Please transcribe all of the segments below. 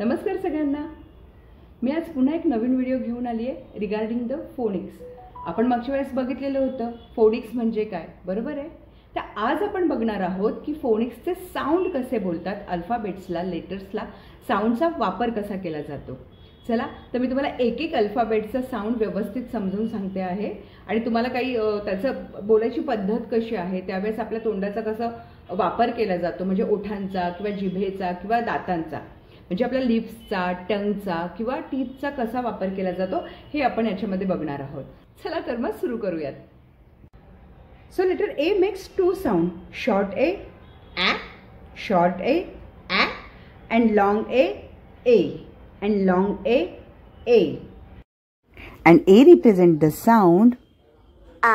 नमस्कार सगळ्यांना. मी आज पुन्हा एक नवीन व्हिडिओ घेऊन आली आहे रिगार्डिंग द फोनिक्स. आपण मागच्या वेळेस बघितलेलं होतं फोनिक्स म्हणजे काय, बरोबर आहे. तर आज आपण बघणार आहोत की फोनिक्सचे साऊंड कसे बोलतात, अल्फाबेट्सला, लेटर्सला साऊंडचा वापर कसा केला जातो. चला तर मी तुम्हाला एक एक अल्फाबेटचा साऊंड व्यवस्थित समजून सांगते आहे आणि तुम्हाला काही त्याचं बोलायची पद्धत कशी आहे, त्यावेळेस आपल्या तोंडाचा कसा वापर केला जातो, म्हणजे ओठांचा किंवा जिभेचा किंवा दातांचा, म्हणजे आपल्या लिप्सचा, टंगचा किंवा टीथचा कसा वापर केला जातो हे आपण याच्यामध्ये बघणार आहोत. चला तर मग सुरू करूयात. So letter A makes two sound, short A ॲ, शॉर्ट ए ॲ, and long A and long a. And A represent the sound a.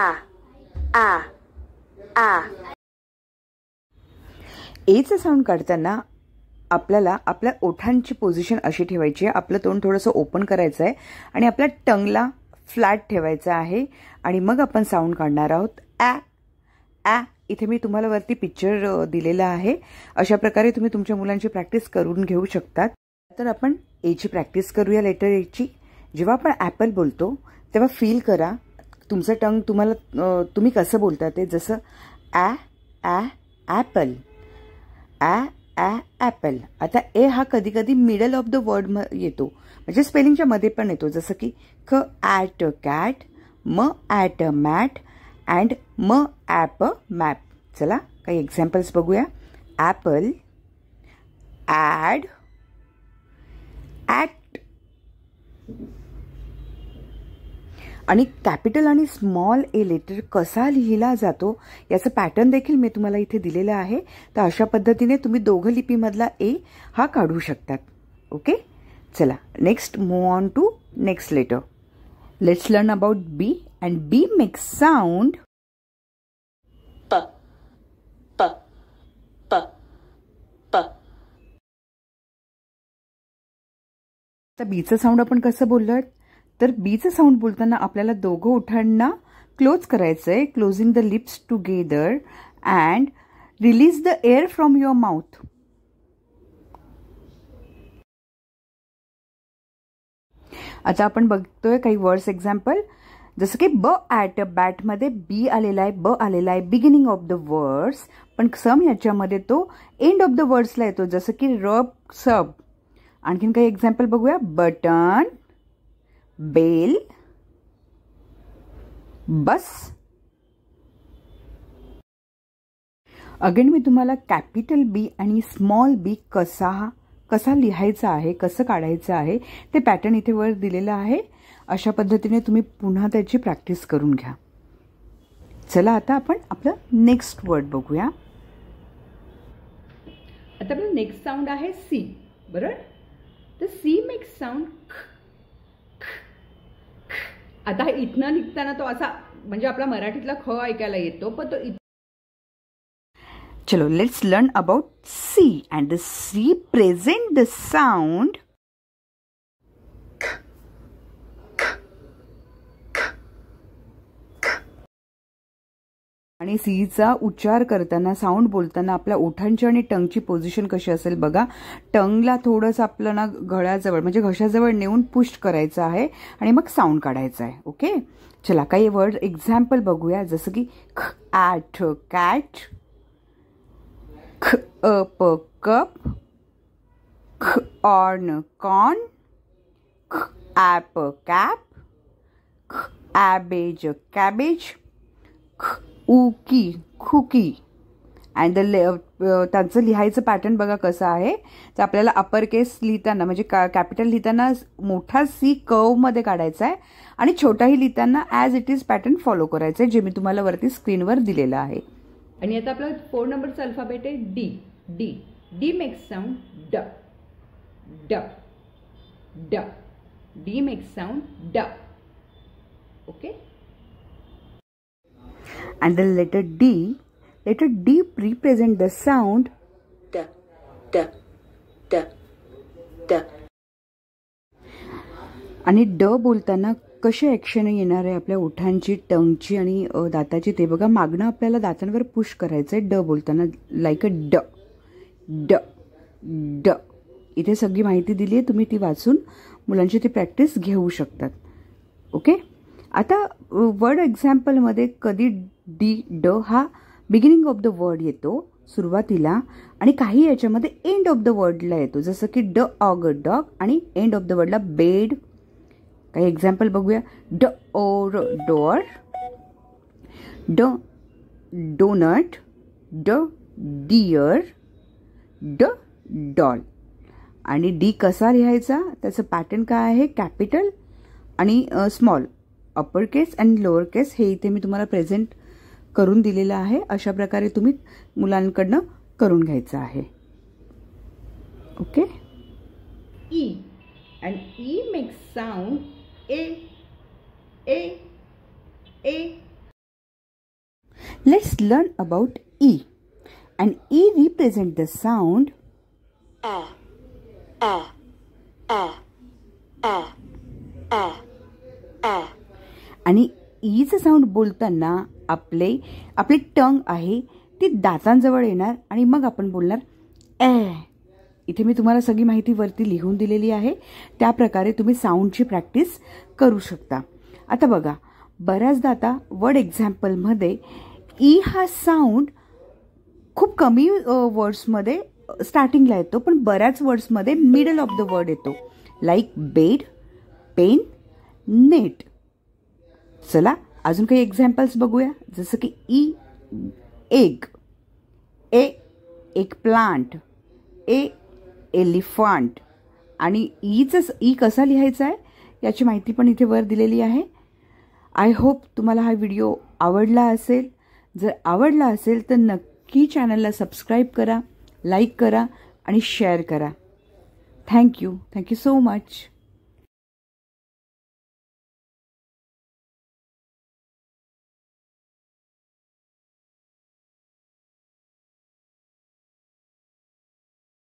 A चा साऊंड काढताना आपल्याला आपल्या ओठांची पोझिशन अशी ठेवायची आहे. आपलं तोंड थोडंसं ओपन करायचं आहे आणि आपल्या टंगला फ्लॅट ठेवायचं आहे आणि मग आपण साऊंड काढणार आहोत ॲ. इथे मी तुम्हाला वरती पिक्चर दिलेला आहे. अशा प्रकारे तुम्ही तुमच्या मुलांची प्रॅक्टिस करून घेऊ शकतात. तर आपण एची प्रॅक्टिस करूया. लेटर एची. जेव्हा आपण ॲपल बोलतो तेव्हा फील करा तुमचं टंग तुम्ही कसं बोलता ते. जसं ॲपल, ॲपल. आता ए हा कधी कधी मिडल ऑफ द वर्ड येतो, म्हणजे स्पेलिंगच्या मध्ये पण येतो. जसं की क ॲट कॅट, म ॲट मॅट, अँड म ॲप मॅप. चला काही एक्झाम्पल्स बघूया. Apple, add, act. आणि कॅपिटल आणि स्मॉल ए लेटर कसा लिहिला जातो याचं पॅटर्न देखील मी तुम्हाला इथे दिलेलं आहे. तर अशा पद्धतीने तुम्ही दोघं लिपीमधला ए हा काढू शकतात. ओके, चला next move on to next letter. Let's learn about B. And B makes sound प प प प. तर बीचं साऊंड आपण कसं बोललो, तर बीचं साऊंड बोलताना आपल्याला दोघं ओठांना क्लोज करायचं आहे. Closing the lips together and release the air from your mouth. आता आपण बघतोय काही वर्ड्स एक्झाम्पल. जसं की ब ॲट बॅटमध्ये बी आलेला आहे, ब आलेला आहे बिगिनिंग ऑफ द वर्ड्स, पण सम याच्यामध्ये तो एंड ऑफ द वर्ड्सला येतो. जसं की रब, सब. आणखीन काही एक्झाम्पल बघूया. बटन, बेल, बस. अगेन मी तुम्हाला कॅपिटल बी आणि स्मॉल बी कसा लिहायचा आहे, कसं काढायचं आहे ते पॅटर्न इथे वर दिलेलं आहे. अशा पद्धतीने तुम्ही पुन्हा त्याची प्रॅक्टिस करून घ्या. चला आता आपण आपलं नेक्स्ट वर्ड बघूया. आता आपलं नेक्स्ट साऊंड आहे सी, बरोबर. तर सी मेक्स साऊंड ख. आता इथनं निघताना तो असा, म्हणजे आपला मराठीतला ख ऐकायला येतो, पण तो चलो let's learn about C. And the C present the sound आणि सीचा उच्चार करताना, साऊंड बोलताना आपल्या ओठांची आणि टंगची पोझिशन कशी असेल बघा. टंगला थोडंसं आपलं ना गळ्याजवळ, म्हणजे घशाजवळ नेऊन पुश करायचं आहे आणि मग साऊंड काढायचं आहे. ओके, चला काही वर्ड एक्झाम्पल बघूया. जसं की ख ॲट कॅट, ख अप कप, ख ऑन कॉर्न, ख ॲप कॅप, ख ॲबेज कॅबेज, ख उकी खुकी. अँड त्यांचं लिहायचं पॅटर्न बघा कसं आहे. तर आपल्याला अपर केस लिहिताना, म्हणजे कॅपिटल लिहिताना मोठा सी कर्वमध्ये काढायचा आहे आणि छोटाही लिहिताना as it is pattern follow करायचं आहे, जे मी तुम्हाला वरती स्क्रीनवर दिलेलं आहे. आणि आता आपला 4 नंबरचा अल्फाबेट आहे D. D. D makes sound ड ड ड. डी मेक्स साऊंड ड. Okay. And the letter D represent the sound D, D, D, D. आणि ड बोलताना कशी ॲक्शन येणार आहे आपल्या ओठांची, टंगची आणि दाताची ते बघा. मागणं आपल्याला दातांवर पुश करायचं आहे ड बोलताना, लाईक अ ड ड ड. इथे सगळी माहिती दिली आहे, तुम्ही ती वाचून मुलांची ती प्रॅक्टिस घेऊ शकतात. ओके. आता वर्ड एक्झाम्पलमध्ये कधी डी ड हा बिगिनिंग ऑफ द वर्ड येतो सुरुवातीला, आणि काही याच्यामध्ये एंड ऑफ द वर्डला येतो, जसं की ड ऑग डॉग आणि एंड ऑफ द वर्डला बेड. काही एक्झाम्पल बघूया. ड ओर डोअर, ड डोनट, ड डिअर, ड डॉल. आणि डी कसा लिहायचा, त्याचं पॅटर्न काय आहे, कॅपिटल आणि स्मॉल, अप्पर केस आणि लोअर केस, हे इथे मी तुम्हाला प्रेझेंट करून दिलेलं आहे. अशा प्रकारे तुम्ही मुलांकडनं करून घ्यायचं आहे. Okay. E and E makes sound A A A. Let's learn about E. And E represent the sound a a a a a a. आणि ईचं साऊंड बोलताना आपली टंग आहे ती दातांजवळ येणार आणि मग आपण बोलणार ए. इथे मी तुम्हाला सगळी माहिती वरती लिहून दिलेली आहे. त्या प्रकारे तुम्ही साऊंडची प्रॅक्टिस करू शकता. आता बघा, बऱ्याचदा आता वर्ड एक्झाम्पलमध्ये ई हा साऊंड खूप कमी वर्ड्समध्ये स्टार्टिंगला येतो, पण बऱ्याच वर्ड्समध्ये मिडल ऑफ द वर्ड येतो, लाईक बेड, पेन, नेट. चला अजून काही एक्झाम्पल्स बघूया. जसं की ई एग, ए एक प्लांट, ए एलिफंट. आणि ई कसा लिहायचा आहे याची माहिती पण इथे वर दिलेली आहे. आय होप तुम्हाला हा व्हिडिओ आवडला असेल. जर आवडला असेल तर नक्की चॅनलला सबस्क्राईब करा, लाईक करा आणि शेअर करा. Thank you so much.